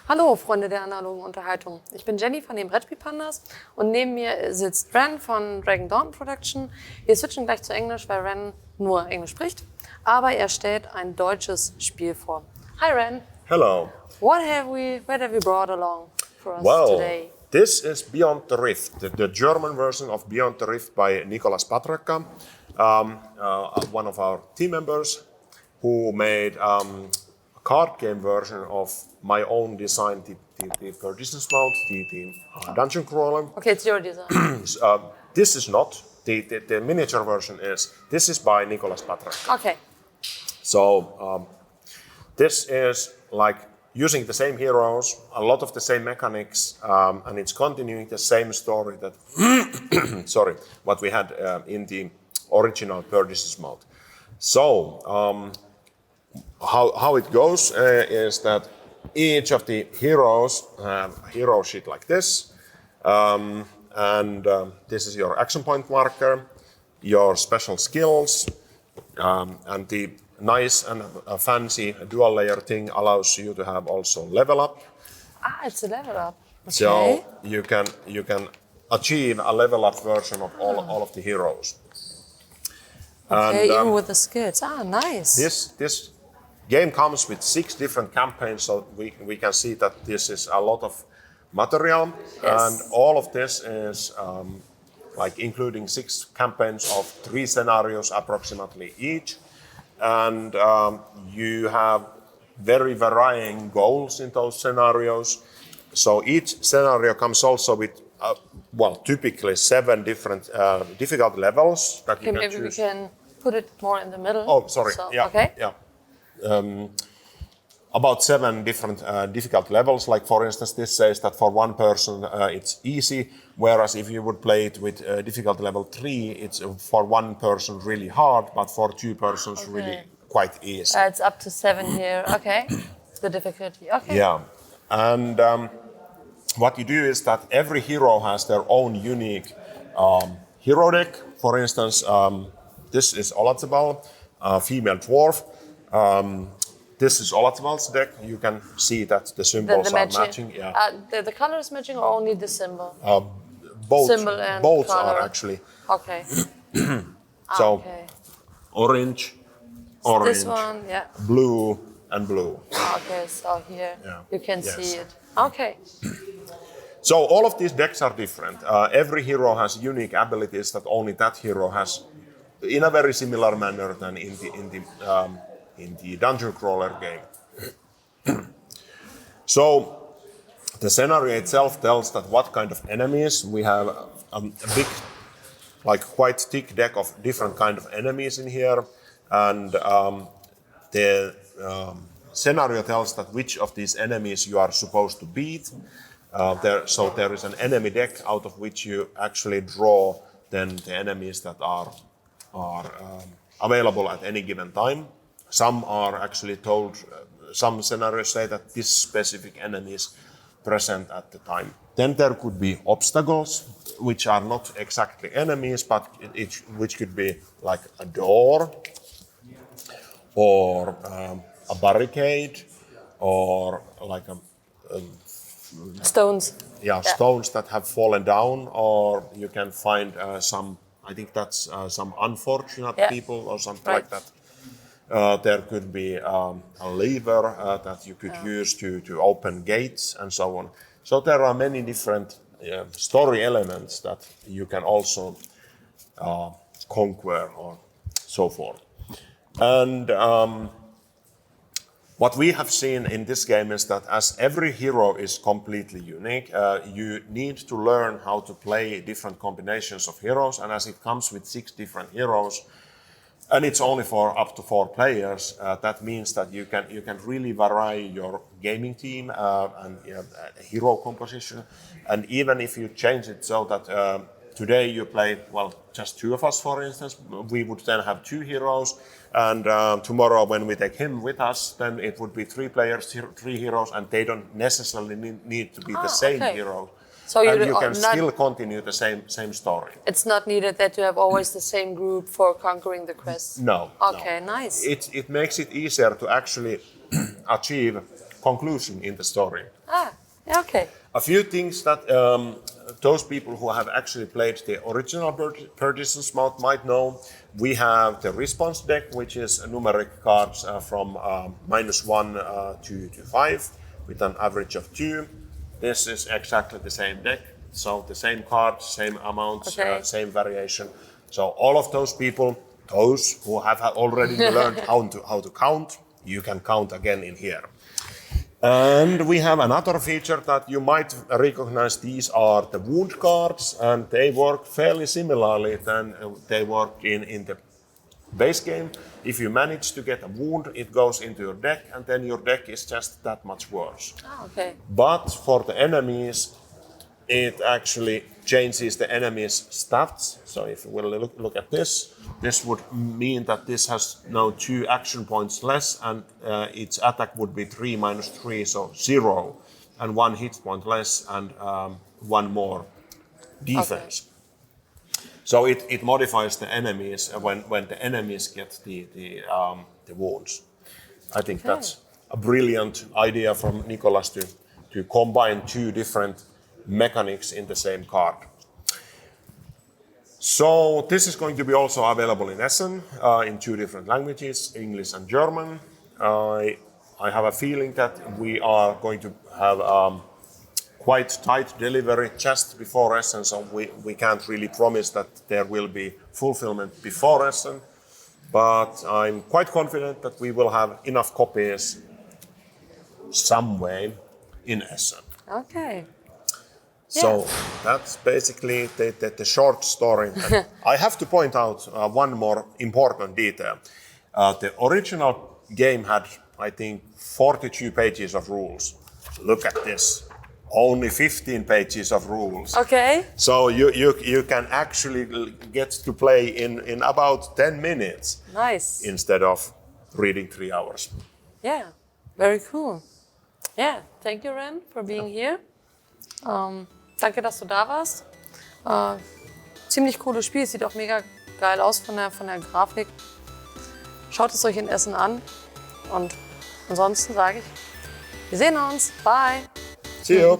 Hallo Freunde der analogen Unterhaltung. Ich bin Jenny von den Brettspiel Pandas und neben mir sitzt Ren von Dragon Dawn Production. Wir switchen gleich zu Englisch, weil Ren nur Englisch spricht, aber er stellt ein deutsches Spiel vor. Hi Ren. Hello. What have we brought along for us today? This is Beyond the Rift, the German version of Beyond the Rift by Nicolas Patraka, one of our team members who made a card game version of my own design, the Perdition's Mount, the dungeon crawler. Okay, it's your design. This is not, the miniature version is. This is by Nicolas Patraka. Okay. So this is like using the same heroes, a lot of the same mechanics, and it's continuing the same story that, what we had in the original Perdition's Mount. So, how it goes is that each of the heroes have a hero sheet like this, and this is your action point marker, your special skills, and the nice and fancy dual layer thing allows you to have also level up. Ah, it's a level up. Okay. So you can achieve a level up version of all of the heroes. Okay, and, even with the skills. Ah, nice. This game comes with 6 different campaigns, so we can see that this is a lot of material, Yes. and all of this is like including 6 campaigns of 3 scenarios approximately each, and you have very varying goals in those scenarios. So each scenario comes also with typically 7 different difficulty levels that you can Maybe choose. we can put it more in the middle. Oh, sorry. So, Yeah. Okay. Yeah. About 7 different difficulty levels. Like for instance, this says that for one person it's easy, whereas if you would play it with difficulty level 3, it's for one person really hard, but for 2 persons really quite easy. It's up to 7 here. Okay. The difficulty. Okay. Yeah, and what you do is that every hero has their own unique hero deck. For instance, this is Olatzabal, female dwarf. This is Olatzabal's deck. You can see that the symbols are matching. Yeah. The color is matching, or only the symbol? Both. Symbol and both color. are actually. Okay. So okay. orange, This one, yeah. blue, and blue. Okay, so here you can see it. Okay. So all of these decks are different. Every hero has unique abilities that only that hero has, in a very similar manner than in the dungeon crawler game. So the scenario itself tells that what kind of enemies we have. A big, like quite thick deck of different kind of enemies in here, and the scenario tells that which of these enemies you are supposed to beat. So there is an enemy deck out of which you actually draw then the enemies that are available at any given time. Some are actually told, some scenarios say that this specific enemy is present at the time. Then there could be obstacles, which are not exactly enemies, but which could be like a door, or a barricade, or like Stones. stones that have fallen down, or you can find some, I think that's some unfortunate people or something like that. There could be a lever that you could use to open gates and so on. So there are many different story elements that you can also conquer or so forth. And what we have seen in this game is that as every hero is completely unique, you need to learn how to play different combinations of heroes, and as it comes with 6 different heroes, and it's only for up to 4 players, that means that you can really vary your gaming team and hero composition. And even if you change it so that today you play, just 2 of us, for instance, we would then have 2 heroes. And tomorrow when we take him with us, then it would be 3 players, 3 heroes, and they don't necessarily need to be the same hero. So you can still continue the same story. It's not needed that you have always the same group for conquering the quests? No. Okay, no. nice. It makes it easier to actually achieve conclusion in the story. Ah, yeah, okay. A few things that those people who have actually played the original Perdition's Mouth might know. We have the response deck, which is numeric cards from -1 to 5 with an average of 2. This is exactly the same deck. So the same cards, same amounts, Okay. same variation. So all of those people, those who have already learned how to count, you can count again in here. And we have another feature that you might recognize. These are the wound cards, and they work fairly similarly than they work in the base game. If you manage to get a wound, it goes into your deck, and then your deck is just that much worse. Ah, okay. But for the enemies, it actually changes the enemy's stats. So if you will look at this, this would mean that this has now 2 action points less, and its attack would be 3 minus 3, so 0, and 1 hit point less, and 1 more defense. Okay. So it modifies the enemies when the enemies get the wounds. I think that's a brilliant idea from Nicholas to combine 2 different mechanics in the same card. So this is going to be also available in Essen in 2 different languages, English and German. I have a feeling that we are going to have quite tight delivery just before Essen, so we can't really promise that there will be fulfillment before Essen. But I'm quite confident that we will have enough copies some way in Essen. Okay. So that's basically the short story. I have to point out one more important detail. The original game had, I think, 42 pages of rules. Look at this. Only 15 pages of rules. Okay. So you can actually get to play in about 10 minutes. Nice. Instead of reading 3 hours. Yeah, very cool. Yeah, thank you, Ren, for being here. Danke, dass du da warst. Ziemlich cooles Spiel, sieht auch mega geil aus von der Grafik. Schaut es euch in Essen an. Und ansonsten sage ich, wir sehen uns. Bye. See you.